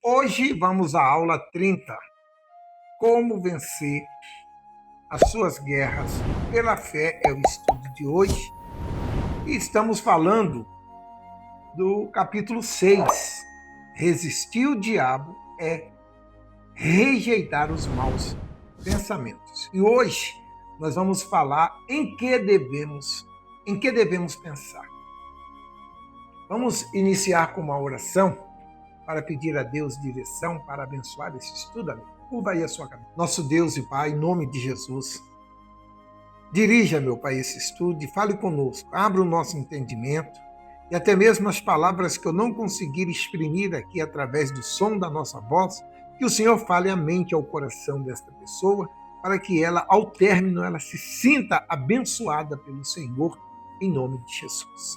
Hoje vamos à aula 30. Como vencer as suas guerras pela fé é o estudo de hoje. E estamos falando do capítulo 6. Resistir o diabo é rejeitar os maus pensamentos. E hoje nós vamos falar em que devemos pensar. Vamos iniciar com uma oração para pedir a Deus direção para abençoar esse estudo, amigo. Curva aí a sua cabeça. Nosso Deus e Pai, em nome de Jesus, dirija, meu Pai, esse estudo e fale conosco. Abra o nosso entendimento e até mesmo as palavras que eu não conseguir exprimir aqui através do som da nossa voz, que o Senhor fale à mente e ao coração desta pessoa, para que ela, ao término, ela se sinta abençoada pelo Senhor, em nome de Jesus.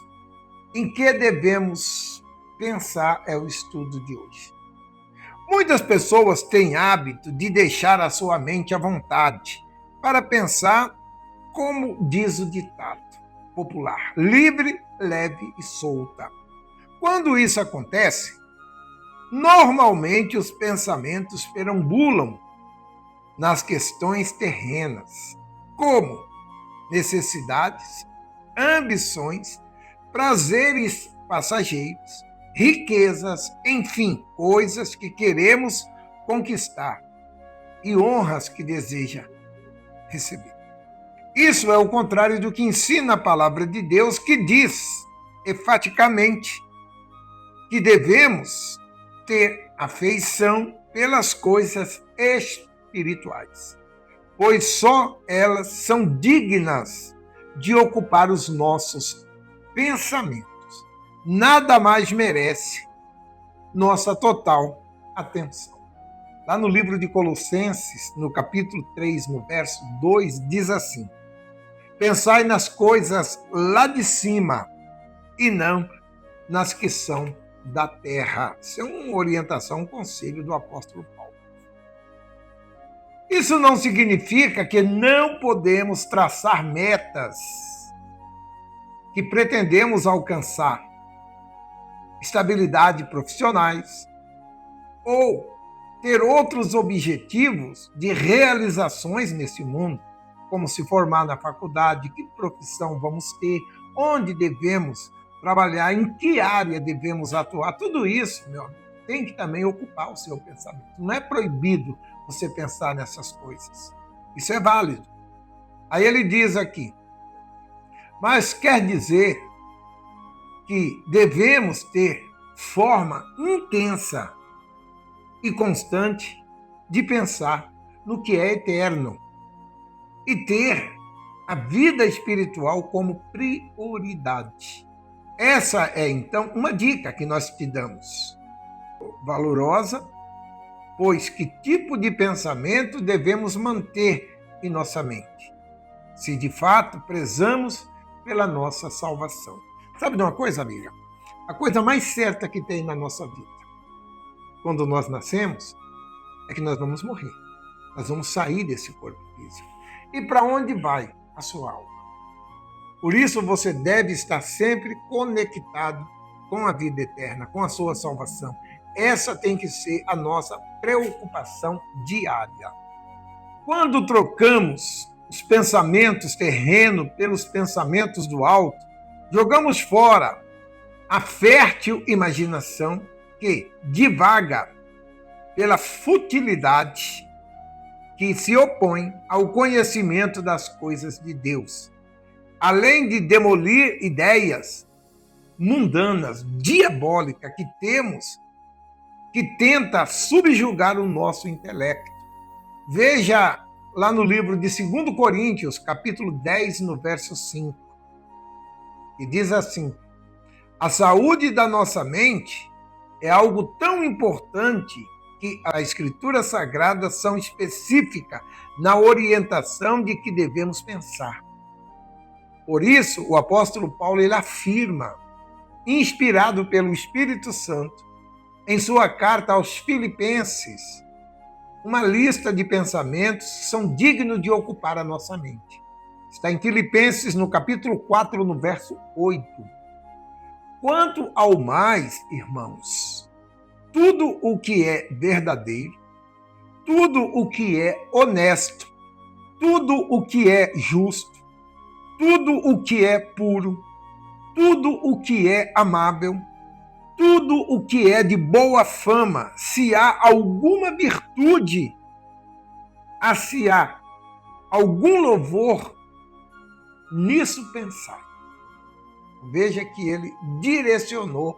Em que devemos pensar é o estudo de hoje. Muitas pessoas têm hábito de deixar a sua mente à vontade para pensar, como diz o ditado popular, livre, leve e solta. Quando isso acontece, normalmente os pensamentos perambulam nas questões terrenas, como necessidades, ambições, prazeres passageiros, riquezas, enfim, coisas que queremos conquistar e honras que deseja receber. Isso é o contrário do que ensina a palavra de Deus, que diz enfaticamente que devemos ter afeição pelas coisas espirituais, pois só elas são dignas de ocupar os nossos pensamentos. Nada mais merece nossa total atenção. Lá no livro de Colossenses, no capítulo 3, no verso 2, diz assim: pensai nas coisas lá de cima e não nas que são da terra. Isso é uma orientação, um conselho do apóstolo Paulo. Isso não significa que não podemos traçar metas que pretendemos alcançar, estabilidade profissionais ou ter outros objetivos de realizações nesse mundo, como se formar na faculdade, que profissão vamos ter, onde devemos trabalhar, em que área devemos atuar. Tudo isso, meu amigo, tem que também ocupar o seu pensamento. Não é proibido você pensar nessas coisas. Isso é válido. Aí ele diz aqui, mas quer dizer que devemos ter forma intensa e constante de pensar no que é eterno e ter a vida espiritual como prioridade. Essa é, então, uma dica que nós te damos. Valorosa, pois que tipo de pensamento devemos manter em nossa mente, se de fato prezamos pela nossa salvação. Sabe de uma coisa, amiga? A coisa mais certa que tem na nossa vida, quando nós nascemos, é que nós vamos morrer. Nós vamos sair desse corpo físico. E para onde vai a sua alma? Por isso você deve estar sempre conectado com a vida eterna, com a sua salvação. Essa tem que ser a nossa preocupação diária. Quando trocamos os pensamentos terrenos pelos pensamentos do alto, jogamos fora a fértil imaginação que divaga pela futilidade que se opõe ao conhecimento das coisas de Deus, além de demolir ideias mundanas, diabólicas que temos, que tenta subjugar o nosso intelecto. Veja lá no livro de 2 Coríntios, capítulo 10, no verso 5, que diz assim: a saúde da nossa mente é algo tão importante que a Escritura Sagrada são específica na orientação de que devemos pensar. Por isso, o apóstolo Paulo ele afirma, inspirado pelo Espírito Santo, em sua carta aos Filipenses, uma lista de pensamentos que são dignos de ocupar a nossa mente. Está em Filipenses, no capítulo 4, no verso 8. Quanto ao mais, irmãos, tudo o que é verdadeiro, tudo o que é honesto, tudo o que é justo, tudo o que é puro, tudo o que é amável, tudo o que é de boa fama, se há alguma virtude, se há algum louvor, nisso pensar. Veja que ele direcionou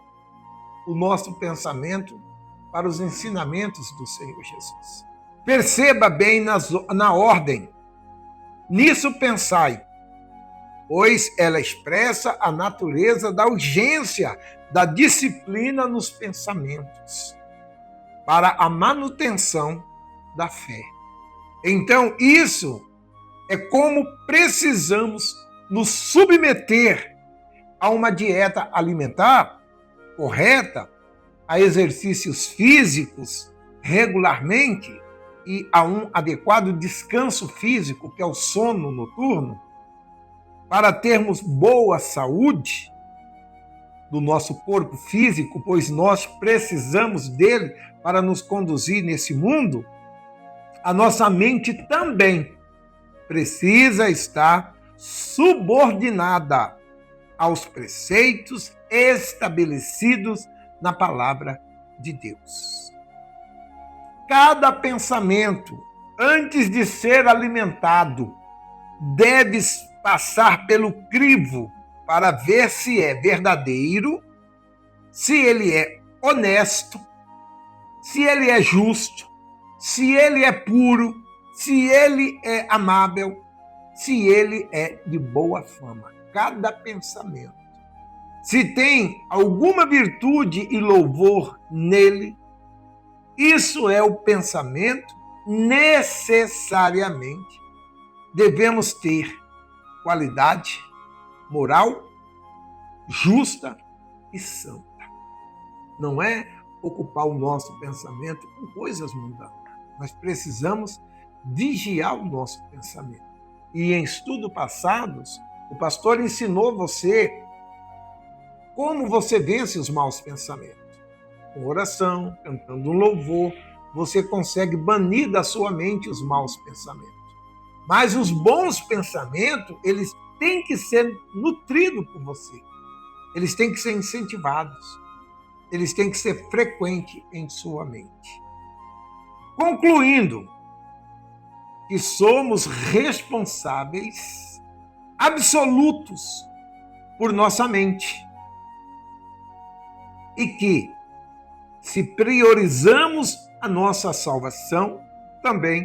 o nosso pensamento para os ensinamentos do Senhor Jesus. Perceba bem na ordem. Nisso pensai, pois ela expressa a natureza da urgência, da disciplina nos pensamentos, para a manutenção da fé. Então, isso é como precisamos nos submeter a uma dieta alimentar correta, a exercícios físicos regularmente e a um adequado descanso físico, que é o sono noturno, para termos boa saúde do nosso corpo físico, pois nós precisamos dele para nos conduzir nesse mundo, a nossa mente também precisa estar subordinada aos preceitos estabelecidos na palavra de Deus. Cada pensamento, antes de ser alimentado, deve passar pelo crivo para ver se é verdadeiro, se ele é honesto, se ele é justo, se ele é puro, se ele é amável, se ele é de boa fama. Cada pensamento. Se tem alguma virtude e louvor nele, isso é o pensamento necessariamente devemos ter qualidade moral, justa e santa. Não é ocupar o nosso pensamento com coisas mundanas. Nós precisamos vigiar o nosso pensamento. E em estudos passados, o pastor ensinou você como você vence os maus pensamentos. Com oração, cantando um louvor, você consegue banir da sua mente os maus pensamentos. Mas os bons pensamentos, eles têm que ser nutridos por você. Eles têm que ser incentivados. Eles têm que ser frequentes em sua mente. Concluindo que somos responsáveis absolutos por nossa mente. E que, se priorizamos a nossa salvação, também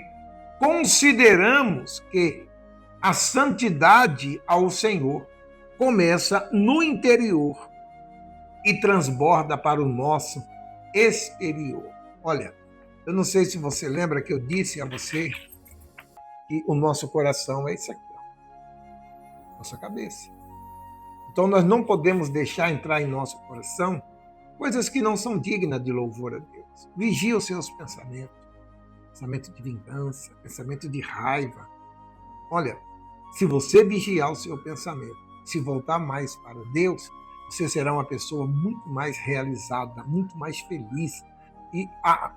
consideramos que a santidade ao Senhor começa no interior e transborda para o nosso exterior. Olha, eu não sei se você lembra que eu disse a você que o nosso coração é isso aqui, ó, nossa cabeça. Então nós não podemos deixar entrar em nosso coração coisas que não são dignas de louvor a Deus. Vigie os seus pensamentos. Pensamento de vingança, pensamento de raiva. Olha, se você vigiar o seu pensamento, se voltar mais para Deus, você será uma pessoa muito mais realizada, muito mais feliz. E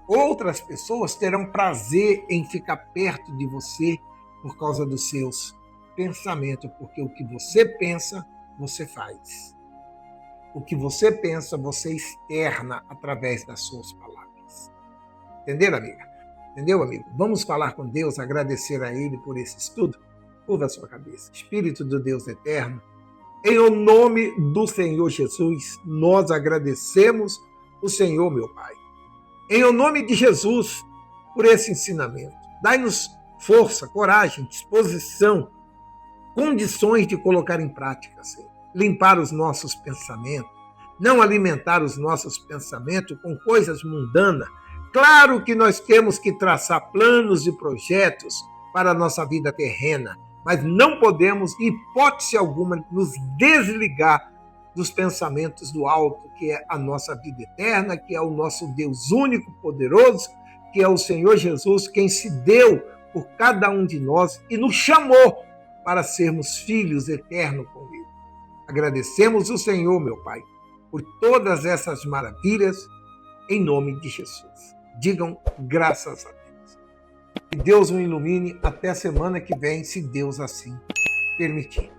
outras pessoas terão prazer em ficar perto de você por causa dos seus pensamentos, porque o que você pensa, você faz. O que você pensa, você externa através das suas palavras. Entenderam, amiga? Entendeu, amigo? Vamos falar com Deus, agradecer a Ele por esse estudo? Curva a sua cabeça. Espírito do Deus eterno, em o nome do Senhor Jesus, nós agradecemos o Senhor, meu Pai. Em o nome de Jesus, por esse ensinamento. Dai-nos força, coragem, disposição, condições de colocar em prática, Senhor. Limpar os nossos pensamentos, não alimentar os nossos pensamentos com coisas mundanas. Claro que nós temos que traçar planos e projetos para a nossa vida terrena, mas não podemos, em hipótese alguma, nos desligar dos pensamentos do alto, que é a nossa vida eterna, que é o nosso Deus único, poderoso, que é o Senhor Jesus, quem se deu por cada um de nós e nos chamou para sermos filhos eternos com Ele. Agradecemos o Senhor, meu Pai, por todas essas maravilhas em nome de Jesus. Digam graças a Deus. Que Deus o ilumine até a semana que vem, se Deus assim permitir.